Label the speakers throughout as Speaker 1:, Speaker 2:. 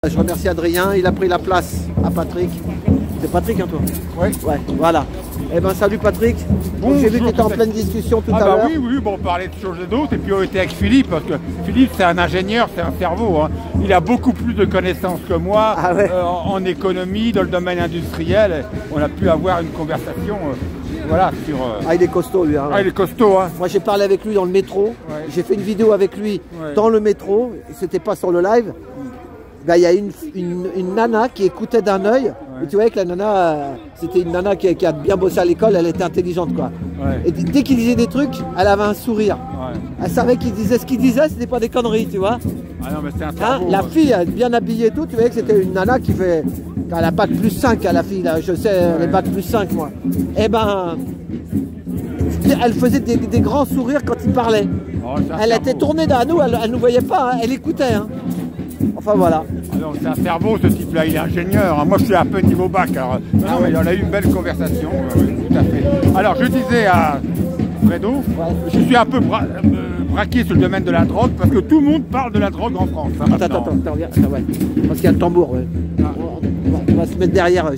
Speaker 1: Je remercie Adrien, il a pris la place à Patrick. C'est Patrick, hein, toi?
Speaker 2: Oui.
Speaker 1: Ouais, voilà. Eh ben salut Patrick. Bon, j'ai vu que tu étais en pleine discussion tout à l'heure.
Speaker 2: Oui, oui, bon, on parlait de choses et d'autres, et puis on était avec Philippe, parce que Philippe c'est un ingénieur, c'est un cerveau. Hein. Il a beaucoup plus de connaissances que moi en économie, dans le domaine industriel. On a pu avoir une conversation voilà, sur...
Speaker 1: Ah, il est costaud lui. Hein.
Speaker 2: Ah, il est costaud. Hein.
Speaker 1: Moi j'ai parlé avec lui dans le métro. Ouais. J'ai fait une vidéo avec lui dans le métro. C'était pas sur le live. Ben, il y a une nana qui écoutait d'un œil. Et tu voyais que la nana, c'était une nana qui a bien bossé à l'école, elle était intelligente quoi. Ouais. Et dès qu'il disait des trucs, elle avait un sourire. Ouais. Elle savait qu'il disait ce qu'il disait, c'était pas des conneries, tu vois.
Speaker 2: Ah non, mais c'est un cerveau,
Speaker 1: la fille, bien habillée et tout, tu voyais que c'était une nana qui fait... Elle a bac plus 5 à la fille, là. Je sais, elle est bac plus 5 moi. Et ben... Elle faisait des grands sourires quand il parlait. Oh, elle était tournée à nous, elle nous voyait pas, hein, elle écoutait. Hein. Enfin voilà.
Speaker 2: Alors c'est un cerveau ce type-là, il est ingénieur. Moi je suis un peu niveau bac. Alors, non, mais on a eu une belle conversation. Tout à fait. Alors je disais à Fredo, je suis un peu braqué sur le domaine de la drogue parce que tout le monde parle de la drogue en France. Hein,
Speaker 1: attends, reviens. Ouais. Parce qu'il y a le tambour. Ouais. Ah. On va se mettre derrière.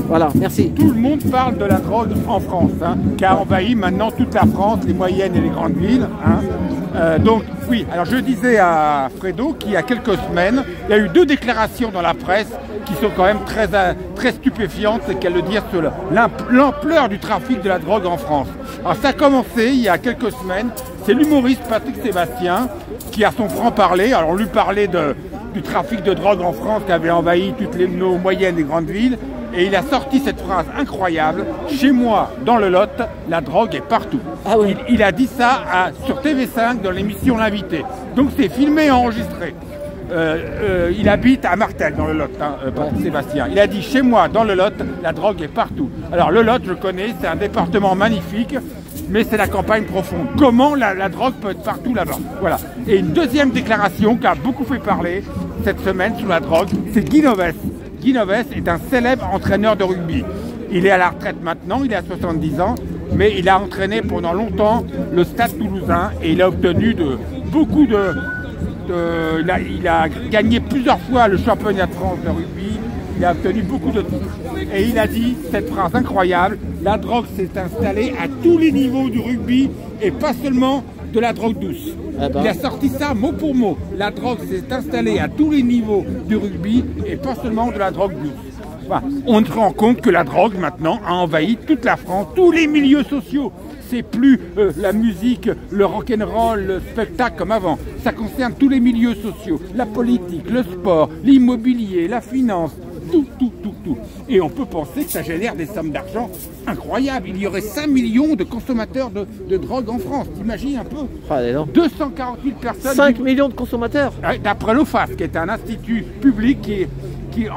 Speaker 1: Voilà, merci.
Speaker 2: Tout le monde parle de la drogue en France, hein, qui a envahi maintenant toute la France, les moyennes et les grandes villes. Hein. Donc oui, alors je disais à Fredo qu'il y a quelques semaines, il y a eu 2 déclarations dans la presse qui sont quand même très stupéfiantes, c'est qu'elle le dire sur l'ampleur du trafic de la drogue en France. Alors ça a commencé il y a quelques semaines, c'est l'humoriste Patrick Sébastien qui a son franc-parler. Alors on lui parlait du trafic de drogue en France qui avait envahi toutes nos moyennes et grandes villes. Et il a sorti cette phrase incroyable, « Chez moi, dans le Lot, la drogue est partout ». Ah oui. Il a dit ça sur TV5 dans l'émission L'Invité. Donc c'est filmé et enregistré. Il habite à Martel, dans le Lot, Sébastien. Il a dit « Chez moi, dans le Lot, la drogue est partout ». Alors le Lot, je connais, c'est un département magnifique, mais c'est la campagne profonde. Comment la drogue peut être partout là-bas? Voilà. Et une deuxième déclaration qui a beaucoup fait parler cette semaine sur la drogue, c'est Guy Novès. Guy Novès est un célèbre entraîneur de rugby. Il est à la retraite maintenant, il est à 70 ans, mais il a entraîné pendant longtemps le Stade Toulousain et il a obtenu beaucoup de... il a gagné plusieurs fois le championnat de France de rugby, il a obtenu beaucoup de titres. Et il a dit cette phrase incroyable, la drogue s'est installée à tous les niveaux du rugby et pas seulement de la drogue douce. Il a sorti ça mot pour mot. La drogue s'est installée à tous les niveaux du rugby et pas seulement de la drogue douce. Voilà. On se rend compte que la drogue maintenant a envahi toute la France, tous les milieux sociaux. C'est plus la musique, le rock'n'roll, le spectacle comme avant. Ça concerne tous les milieux sociaux, la politique, le sport, l'immobilier, la finance, tout. Et on peut penser que ça génère des sommes d'argent incroyables. Il y aurait 5 millions de consommateurs de drogue en France. T'imagines un peu? 240 000 personnes.
Speaker 1: 5 millions de consommateurs?
Speaker 2: D'après l'OFAS, qui est un institut public qui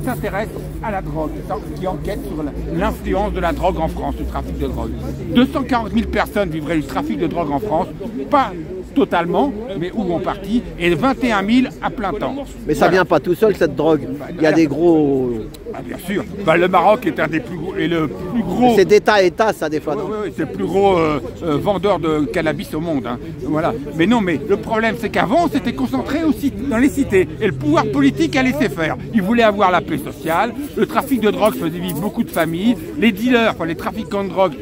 Speaker 2: s'intéresse à la drogue, qui enquête sur l'influence de la drogue en France, du trafic de drogue. 240 000 personnes vivraient du trafic de drogue en France, pas totalement, mais où en partie, et 21 000 à plein temps.
Speaker 1: Mais ça vient pas tout seul cette drogue. Il y a des gros...
Speaker 2: Ah, bien sûr. Le Maroc est un des plus gros... Et le plus gros...
Speaker 1: C'est d'État à État ça des fois.
Speaker 2: Oui, c'est le plus gros vendeur de cannabis au monde. Hein. Voilà. Mais non, mais le problème c'est qu'avant c'était concentré aussi dans les cités. Et le pouvoir politique a laissé faire. Il voulait avoir la paix sociale. Le trafic de drogue faisait vivre beaucoup de familles. Les dealers, les trafiquants de drogue,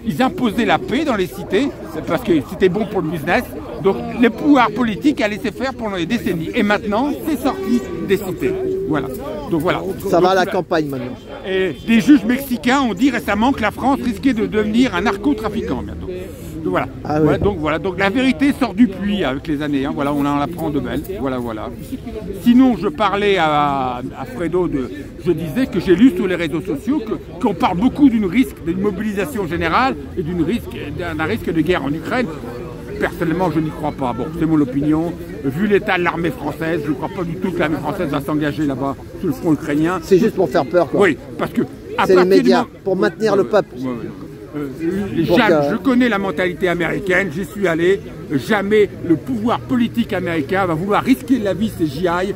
Speaker 2: ils imposaient la paix dans les cités parce que c'était bon pour le business. Donc le pouvoir politique a laissé faire pendant des décennies. Et maintenant, c'est sorti des cités. Voilà. Donc voilà.
Speaker 1: Ça va à la campagne maintenant.
Speaker 2: Et des juges mexicains ont dit récemment que la France risquait de devenir un narcotrafiquant bientôt. Donc voilà. Ah oui. Donc la vérité sort du puits avec les années. Hein. Voilà, on en apprend de belles. Voilà. Sinon, je parlais à Fredo je disais que j'ai lu sur les réseaux sociaux qu'on parle beaucoup d'une mobilisation générale et d'un risque de guerre en Ukraine. Personnellement, je n'y crois pas. Bon, c'est mon opinion. Vu l'état de l'armée française, je ne crois pas du tout que l'armée française va s'engager là-bas sur le front ukrainien.
Speaker 1: C'est juste pour faire peur, quoi.
Speaker 2: Oui, parce que...
Speaker 1: C'est les médias, pour maintenir le peuple.
Speaker 2: Je connais la mentalité américaine, j'y suis allé. Jamais le pouvoir politique américain va vouloir risquer la vie si j'y aille,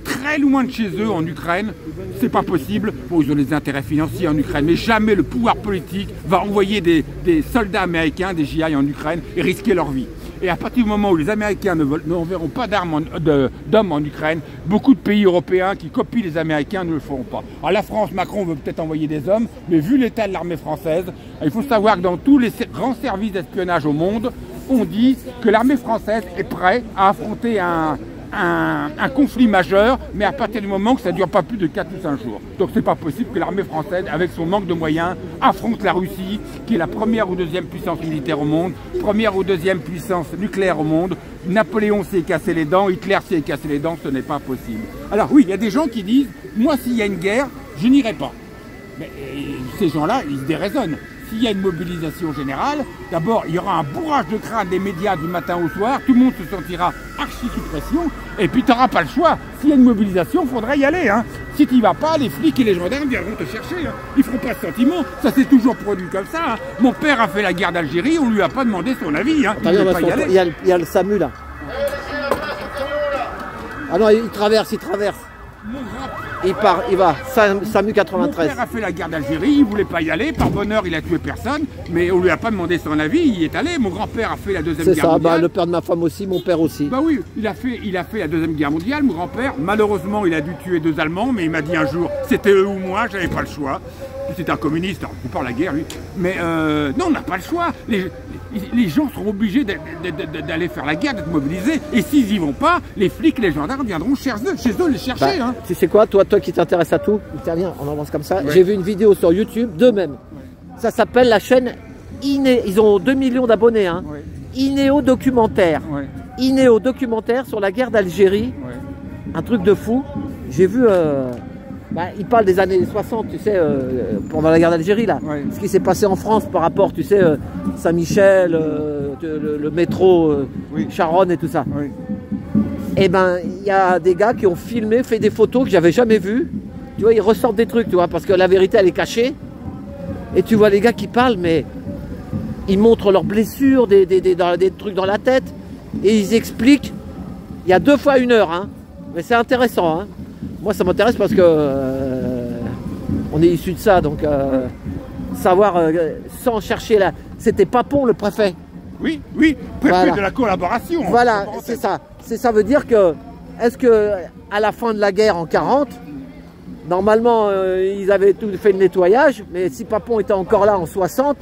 Speaker 2: très loin de chez eux en Ukraine. C'est pas possible. Bon, ils ont des intérêts financiers en Ukraine, mais jamais le pouvoir politique va envoyer des soldats américains, des GI en Ukraine et risquer leur vie. Et à partir du moment où les Américains n'enverront pas d'hommes en Ukraine, beaucoup de pays européens qui copient les Américains ne le feront pas. Alors la France, Macron veut peut-être envoyer des hommes, mais vu l'état de l'armée française, il faut savoir que dans tous les grands services d'espionnage au monde, on dit que l'armée française est prête à affronter un conflit majeur, mais à partir du moment que ça ne dure pas plus de 4 ou 5 jours. Donc c'est pas possible que l'armée française, avec son manque de moyens, affronte la Russie, qui est la première ou deuxième puissance militaire au monde, première ou deuxième puissance nucléaire au monde. Napoléon s'est cassé les dents, Hitler s'est cassé les dents, ce n'est pas possible. Alors oui, il y a des gens qui disent, moi s'il y a une guerre, je n'irai pas. Mais ces gens-là, ils se déraisonnent. S'il y a une mobilisation générale, d'abord, il y aura un bourrage de crâne des médias du matin au soir, tout le monde se sentira archi sous pression, et puis tu n'auras pas le choix. S'il y a une mobilisation, il faudra y aller. Hein. Si tu n'y vas pas, les flics et les gendarmes viendront te chercher. Hein. Ils ne feront pas de sentiment. Ça s'est toujours produit comme ça. Hein. Mon père a fait la guerre d'Algérie, on ne lui a pas demandé son avis. Hein.
Speaker 1: Il y a le SAMU là. Ah non, il traverse. Il va, SAMU 93.
Speaker 2: Mon père a fait la guerre d'Algérie, il ne voulait pas y aller, par bonheur il a tué personne, mais on ne lui a pas demandé son avis, il y est allé. Mon grand-père a fait la deuxième guerre mondiale.
Speaker 1: C'est ça, le père de ma femme aussi, mon père aussi.
Speaker 2: Bah oui, il a fait la deuxième guerre mondiale, mon grand-père. Malheureusement, il a dû tuer 2 Allemands, mais il m'a dit un jour, c'était eux ou moi, j'avais pas le choix. C'était un communiste, on parle la guerre lui. Mais non, on n'a pas le choix. Les gens seront obligés d'aller faire la guerre, d'être mobilisés. Et s'ils n'y vont pas, les flics, les gendarmes viendront chez eux les chercher. Hein.
Speaker 1: Tu sais quoi, toi qui t'intéresses à tout, viens, on avance comme ça. Ouais. J'ai vu une vidéo sur YouTube d'eux-mêmes. Ouais. Ça s'appelle la chaîne Inéo. Ils ont 2 millions d'abonnés. Hein. Ouais. Inéo Documentaire. Ouais. Inéo Documentaire sur la guerre d'Algérie. Ouais. Un truc de fou. J'ai vu... il parle des années 60, tu sais, pendant la guerre d'Algérie, là. Ouais. Ce qui s'est passé en France par rapport, tu sais, Saint-Michel, le métro, oui. Charonne et tout ça. Oui. Et ben, il y a des gars qui ont filmé, fait des photos que j'avais jamais vues. Tu vois, ils ressortent des trucs, tu vois, parce que la vérité, elle est cachée. Et tu vois les gars qui parlent, mais ils montrent leurs blessures, des trucs dans la tête. Et ils expliquent. Il y a 2 fois 1 heure, hein. Mais c'est intéressant, hein. Moi, ça m'intéresse parce que on est issu de ça, donc savoir sans chercher là. C'était Papon, le préfet.
Speaker 2: Oui, préfet de la collaboration.
Speaker 1: Voilà, c'est ça. Ça veut dire que, est-ce que à la fin de la guerre en 40, normalement ils avaient tout fait le nettoyage, mais si Papon était encore là en 60,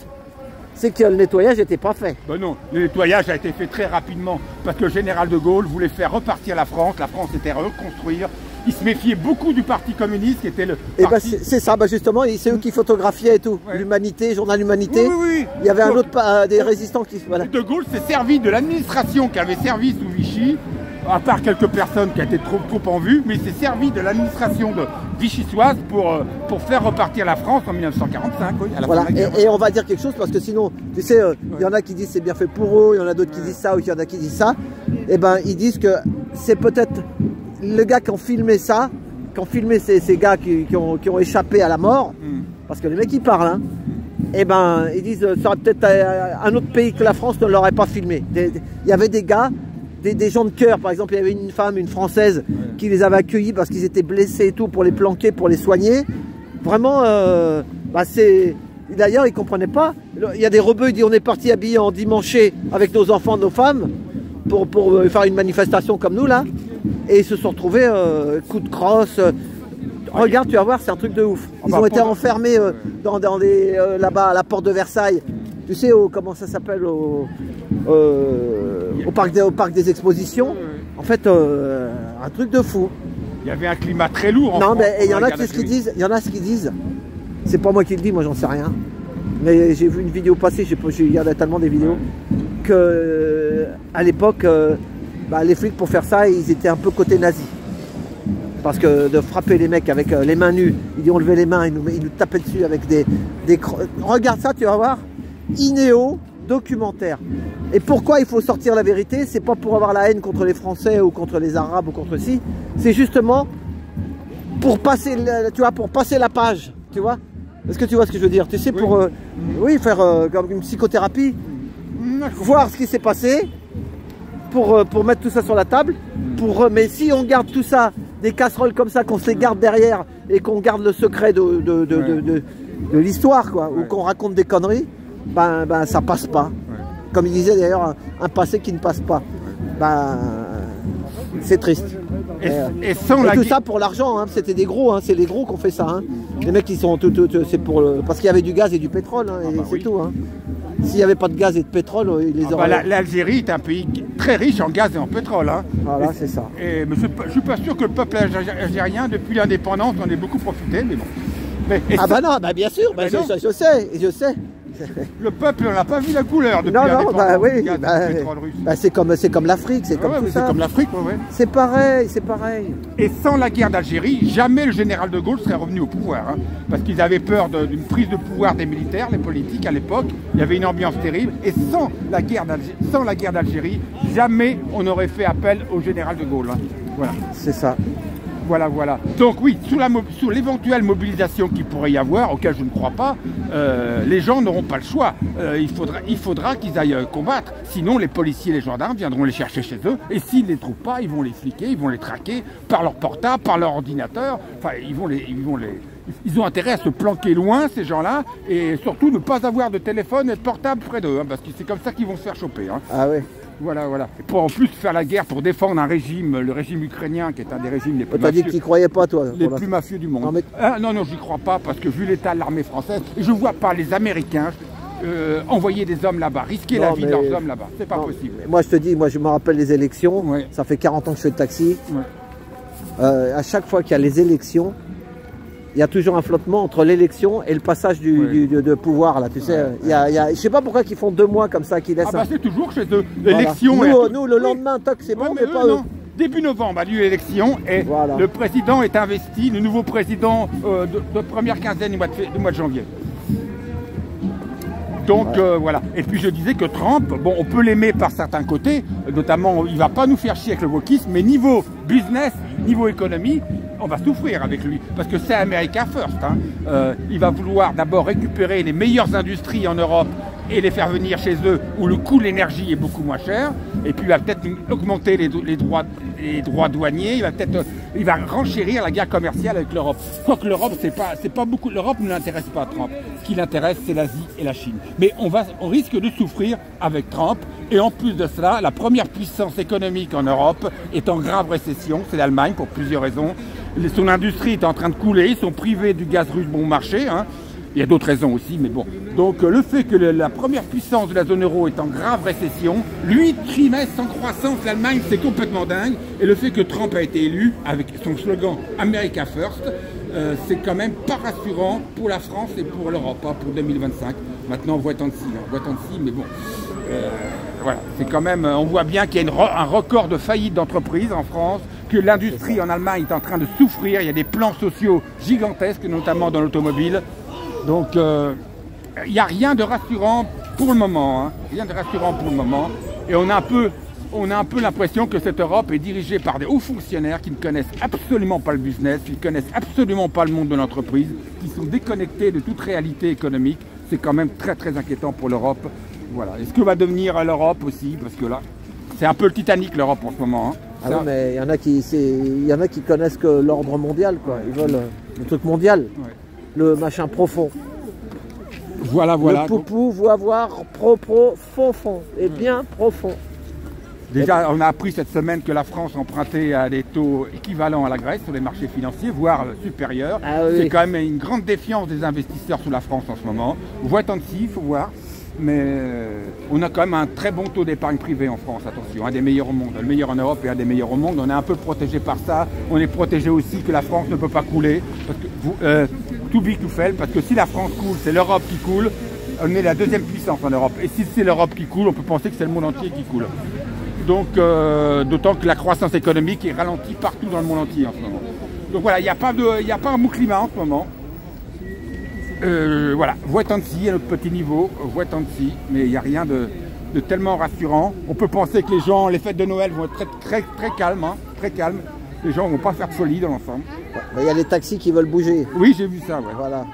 Speaker 1: c'est que le nettoyage n'était pas fait.
Speaker 2: Ben non, le nettoyage a été fait très rapidement parce que le général de Gaulle voulait faire repartir la France était reconstruire. Il se méfiait beaucoup du Parti communiste qui était le parti...
Speaker 1: c'est ça, justement, c'est eux qui photographiaient et tout. Ouais. L'Humanité, Journal L'Humanité.
Speaker 2: Oui.
Speaker 1: Il y avait un autre, des résistants qui... Voilà.
Speaker 2: De Gaulle s'est servi de l'administration qui avait servi sous Vichy, à part quelques personnes qui étaient trop en vue, mais il s'est servi de l'administration de vichysoise pour faire repartir la France en 1945. Oui, à la
Speaker 1: voilà, et on va dire quelque chose parce que sinon, tu sais, il y en a qui disent c'est bien fait pour eux, il y en a d'autres qui disent ça, ou il y en a qui disent ça. Et ben, ils disent que c'est peut-être le gars qui ont filmé ça, qui ont filmé ces gars qui ont échappé à la mort, parce que les mecs ils parlent, hein, et ben ils disent ça aurait peut-être un autre pays que la France ne l'aurait pas filmé. Il y avait des gars, des gens de cœur, par exemple il y avait une femme, une Française qui les avait accueillis parce qu'ils étaient blessés et tout, pour les planquer, pour les soigner. Vraiment, c'est... D'ailleurs ils ne comprenaient pas. Il y a des rebeux, ils disent on est parti habillés en dimanché avec nos enfants, nos femmes, pour faire une manifestation comme nous là. Et ils se sont retrouvés coup de crosse. Regarde, tu vas voir, c'est un truc de ouf. Ils ont été enfermés là-bas à la porte de Versailles. Tu sais, comment ça s'appelle, au parc des expositions. En fait, un truc de fou.
Speaker 2: Il y avait un climat très lourd.
Speaker 1: Non, mais il y en a ce qu'ils disent. Il y en a ce qu'ils disent. C'est pas moi qui le dis, moi j'en sais rien. Mais j'ai vu une vidéo passer, j'ai regardé tellement des vidéos que à l'époque. Les flics pour faire ça, ils étaient un peu côté nazi. Parce que de frapper les mecs avec les mains nues, ils ont levé les mains, ils nous tapaient dessus avec des... Regarde ça, tu vas voir. Inéo Documentaire. Et pourquoi il faut sortir la vérité? C'est pas pour avoir la haine contre les Français ou contre les Arabes ou contre ci. C'est justement pour passer, pour passer la page, tu vois. Est-ce que tu vois ce que je veux dire? Tu sais, pour faire comme une psychothérapie, voir ce qui s'est passé. Pour mettre tout ça sur la table, mais si on garde tout ça, des casseroles comme ça, qu'on se les garde derrière et qu'on garde le secret de l'histoire, quoi, ou qu'on raconte des conneries, ça passe pas. comme il disait d'ailleurs, un passé qui ne passe pas. Ben, c'est triste.
Speaker 2: Et sans
Speaker 1: tout ça pour l'argent, hein, c'était des gros, hein, c'est les gros qui ont fait ça. Hein. Les mecs qui sont c'est pour parce qu'il y avait du gaz et du pétrole, hein, et c'est tout. Hein. S'il n'y avait pas de gaz et de pétrole, ils les auraient.
Speaker 2: L'Algérie est un pays très riche en gaz et en pétrole. Hein.
Speaker 1: Voilà, c'est ça.
Speaker 2: Mais je ne suis pas sûr que le peuple algérien, depuis l'indépendance, en ait beaucoup profité, mais bon.
Speaker 1: Non, bah bien sûr, bah, je sais.
Speaker 2: Le peuple n'a pas vu la couleur depuis
Speaker 1: l'indépendance.
Speaker 2: Bah oui,
Speaker 1: c'est comme l'Afrique, c'est comme tout ça.
Speaker 2: C'est comme l'Afrique,
Speaker 1: C'est pareil, c'est pareil.
Speaker 2: Et sans la guerre d'Algérie, jamais le général de Gaulle serait revenu au pouvoir. Hein, parce qu'ils avaient peur d'une prise de pouvoir des militaires, les politiques à l'époque. Il y avait une ambiance terrible. Et sans la guerre d'Algérie, jamais on n'aurait fait appel au général de Gaulle. Hein. Voilà.
Speaker 1: C'est ça.
Speaker 2: Voilà. Donc oui, sous l'éventuelle mobilisation qu'il pourrait y avoir, auquel je ne crois pas, les gens n'auront pas le choix. Il faudra qu'ils aillent combattre. Sinon, les policiers et les gendarmes viendront les chercher chez eux. Et s'ils ne les trouvent pas, ils vont les fliquer, ils vont les traquer par leur portable, par leur ordinateur. Enfin, ils ont intérêt à se planquer loin, ces gens-là, et surtout ne pas avoir de téléphone et de portable près d'eux, hein, parce que c'est comme ça qu'ils vont se faire choper. Hein.
Speaker 1: Ah oui.
Speaker 2: Voilà. Et pour en plus faire la guerre pour défendre un régime, le régime ukrainien, qui est un des régimes les plus mafieux.
Speaker 1: Tu as dit que tu n'y croyais pas, toi.
Speaker 2: Les plus mafieux du monde. Non, j'y crois pas, parce que vu l'état de l'armée française, je ne vois pas les Américains envoyer des hommes là-bas, risquer la vie de leurs hommes là-bas. C'est pas possible.
Speaker 1: Moi, je te dis, je me rappelle les élections. Ouais. Ça fait 40 ans que je fais le taxi. Ouais. À chaque fois qu'il y a les élections, il y a toujours un flottement entre l'élection et le passage de pouvoir, là, tu sais. Je sais pas pourquoi ils font 2 mois comme ça, qu'ils laissent...
Speaker 2: c'est toujours chez eux. L'élection...
Speaker 1: Voilà. Nous, le lendemain, toc, c'est bon, mais pas eux.
Speaker 2: Début novembre a lieu l'élection et le président est investi, le nouveau président de première quinzaine du mois de janvier. Donc voilà. Et puis je disais que Trump, bon, on peut l'aimer par certains côtés, notamment il va pas nous faire chier avec le wokisme, mais niveau business, niveau économie, on va souffrir avec lui, parce que c'est America First. Hein. Il va vouloir d'abord récupérer les meilleures industries en Europe et les faire venir chez eux, où le coût de l'énergie est beaucoup moins cher, et puis il va peut-être augmenter les droits douaniers, il va renchérir la guerre commerciale avec l'Europe. Quoique l'Europe, c'est pas beaucoup, l'Europe ne l'intéresse pas à Trump. Ce qui l'intéresse, c'est l'Asie et la Chine. Mais on risque de souffrir avec Trump, et en plus de cela, la première puissance économique en Europe est en grave récession, c'est l'Allemagne, pour plusieurs raisons. Son industrie est en train de couler, ils sont privés du gaz russe bon marché, hein. Il y a d'autres raisons aussi, mais bon. Donc le fait que la première puissance de la zone euro est en grave récession, 8 trimestres sans croissance, l'Allemagne, c'est complètement dingue. Et le fait que Trump a été élu avec son slogan America First, c'est quand même pas rassurant pour la France et pour l'Europe, hein, pour 2025. Maintenant, on voit tant de si, mais bon. Voilà, c'est quand même, on voit bien qu'il y a un record de faillites d'entreprises en France, que l'industrie en Allemagne est en train de souffrir, il y a des plans sociaux gigantesques, notamment dans l'automobile. Donc, il n'y a rien de rassurant pour le moment, hein. Rien de rassurant pour le moment. Et on a un peu l'impression que cette Europe est dirigée par des hauts fonctionnaires qui ne connaissent absolument pas le business, qui ne connaissent absolument pas le monde de l'entreprise, qui sont déconnectés de toute réalité économique. C'est quand même très très inquiétant pour l'Europe. Voilà. Et ce que va devenir l'Europe aussi, parce que là, c'est un peu le Titanic l'Europe en ce moment. Hein.
Speaker 1: Ah oui, mais il y en a qui connaissent que l'ordre mondial, quoi. Ils veulent le truc mondial. Ouais. Le machin profond.
Speaker 2: Voilà.
Speaker 1: Le poupou veut avoir fond et bien profond.
Speaker 2: Déjà, on a appris cette semaine que la France empruntait à des taux équivalents à la Grèce sur les marchés financiers, voire supérieurs. Ah, oui. C'est quand même une grande défiance des investisseurs sur la France en ce moment. On voit tant de si, il faut voir. Mais on a quand même un très bon taux d'épargne privée en France, attention, un des meilleurs au monde, le meilleur en Europe et un des meilleurs au monde. On est un peu protégé par ça. On est protégé aussi que la France ne peut pas couler. Parce que too big to fail, parce que si la France coule, c'est l'Europe qui coule. On est la deuxième puissance en Europe. Et si c'est l'Europe qui coule, on peut penser que c'est le monde entier qui coule. Donc, d'autant que la croissance économique est ralentie partout dans le monde entier en ce moment. Donc voilà, il n'y a pas un bon climat en ce moment. Voilà, wait-and-see à notre petit niveau, wait-and-see, mais il n'y a rien de tellement rassurant. On peut penser que les fêtes de Noël vont être très calmes, hein, très calmes. Les gens ne vont pas faire de folie dans l'ensemble.
Speaker 1: Il y a les taxis qui veulent bouger.
Speaker 2: Oui, j'ai vu ça, ouais.
Speaker 1: Voilà.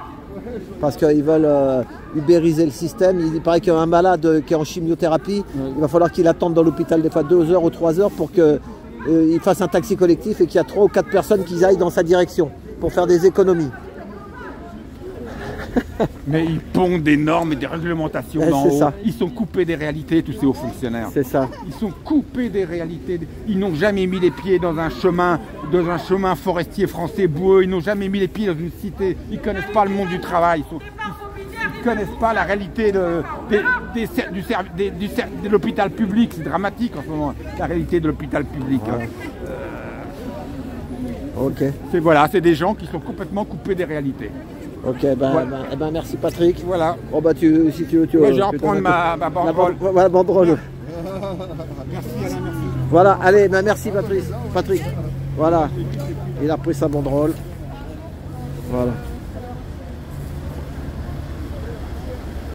Speaker 1: Parce qu'ils veulent ubériser le système. Il paraît qu'il y a un malade qui est en chimiothérapie. Ouais. Il va falloir qu'il attende dans l'hôpital des fois 2 heures ou 3 heures pour qu'il fasse un taxi collectif et qu'il y a 3 ou 4 personnes qui aillent dans sa direction pour faire des économies.
Speaker 2: Mais ils pondent des normes et des réglementations d'en haut.
Speaker 1: Ça.
Speaker 2: Ils sont coupés des réalités, tous ces hauts fonctionnaires.
Speaker 1: C'est ça.
Speaker 2: Ils sont coupés des réalités. Ils n'ont jamais mis les pieds dans un chemin forestier français boueux. Ils n'ont jamais mis les pieds dans une cité. Ils ne connaissent pas le monde du travail. Ils ne connaissent pas la réalité de l'hôpital public. C'est dramatique en ce moment, la réalité de l'hôpital public.
Speaker 1: Ouais. Ok.
Speaker 2: C'est des gens qui sont complètement coupés des réalités.
Speaker 1: Ok, merci Patrick.
Speaker 2: Voilà.
Speaker 1: Oh si tu veux,
Speaker 2: je vais reprendre ma banderole.
Speaker 1: La banderole.
Speaker 2: Merci Alain, merci.
Speaker 1: Voilà, allez, merci Patrick. Voilà, il a pris sa banderole. Voilà.